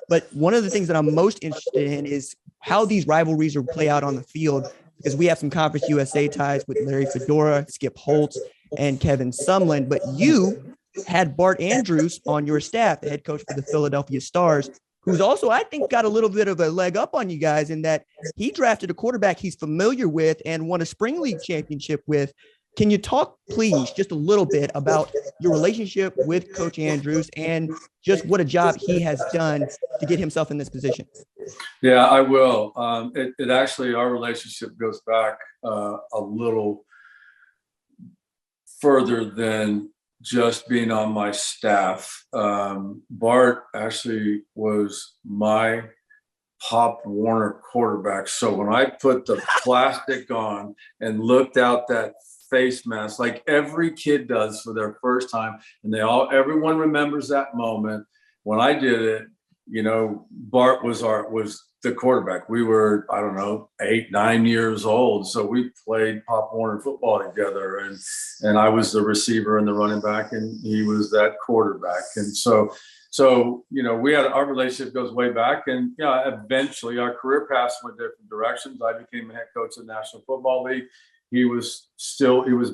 But one of the things that I'm most interested in is how these rivalries will play out on the field, because we have some Conference USA ties with Larry Fedora, Skip Holtz, and Kevin Sumlin. But you had Bart Andrus on your staff, the head coach for the Philadelphia Stars, who's also, I think, got a little bit of a leg up on you guys in that he drafted a quarterback he's familiar with and won a spring league championship with. Can you talk, please, just a little bit about your relationship with Coach Andrus and just what a job he has done to get himself in this position? Yeah, I will. It actually, our relationship goes back a little further than just being on my staff. Bart actually was my Pop Warner quarterback. So when I put the plastic on and looked out that face mask, like every kid does for their first time, and everyone remembers that moment when I did it. You know, Bart was the quarterback. We were, I don't know, 8, 9 years old. So we played Pop Warner football together, and I was the receiver and the running back, and he was that quarterback. And so, you know, our relationship goes way back, and eventually our career paths went different directions. I became a head coach of the National Football League. He was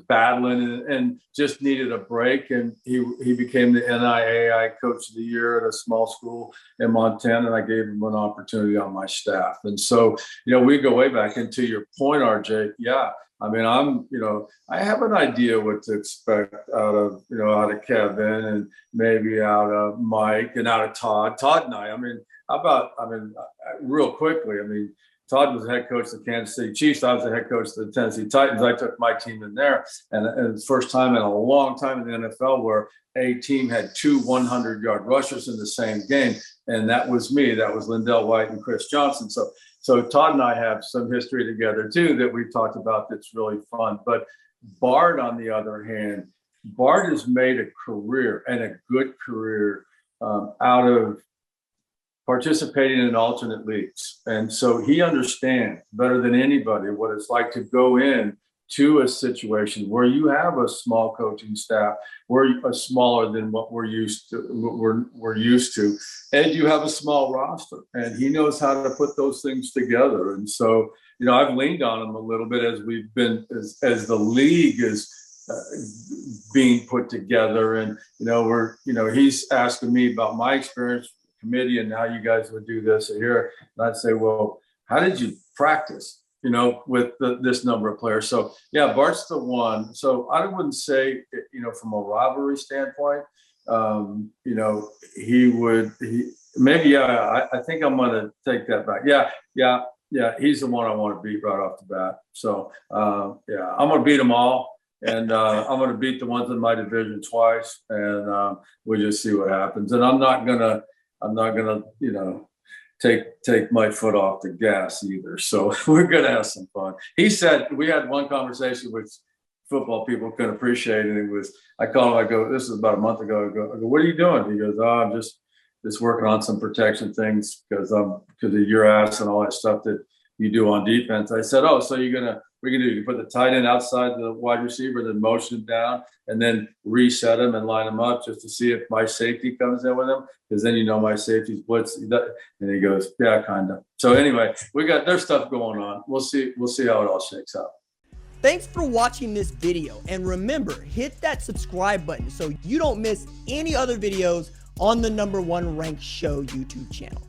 battling and just needed a break. And he became the NIAI Coach of the Year at a small school in Montana, and I gave him an opportunity on my staff. And so, you know, we go way back. And to your point, RJ, yeah, I mean, I have an idea what to expect out of Kevin and maybe out of Mike and out of Todd. Todd and I mean, real quickly, I mean, Todd was the head coach of the Kansas City Chiefs. I was the head coach of the Tennessee Titans. I took my team in there. And it's the first time in a long time in the NFL where a team had 2 100-yard rushers in the same game. And that was me. That was Lindell White and Chris Johnson. So Todd and I have some history together, too, that we've talked about that's really fun. But Bart, on the other hand, Bart has made a career, and a good career, out of participating in alternate leagues. And so he understands better than anybody what it's like to go in to a situation where you have a small coaching staff, where smaller than what we're used to, and you have a small roster. And he knows how to put those things together. And so, you know, I've leaned on him a little bit as we've been, as the league is being put together. And, he's asking me about my experience committee and how you guys would do this here. And I'd say, well, how did you practice, with this number of players? So yeah, Bart's the one. So I wouldn't say, from a rivalry standpoint, I think I'm going to take that back. Yeah. He's the one I want to beat right off the bat. So I'm going to beat them all. And I'm going to beat the ones in my division twice, and we'll just see what happens. And I'm not gonna, take my foot off the gas either. So we're gonna have some fun. He said, we had one conversation which football people couldn't appreciate, and it was, I called him, I go, this is about a month ago. I go, what are you doing? He goes, I'm just working on some protection things because of your ass and all that stuff that you do on defense. I said, so you put the tight end outside the wide receiver, then motion him down, and then reset him and line him up just to see if my safety comes in with him, because then my safety's blitz. And he goes, yeah, kind of. So anyway, there's stuff going on. We'll see how it all shakes out. Thanks for watching this video, and remember, hit that subscribe button so you don't miss any other videos on the #1 ranked show YouTube channel.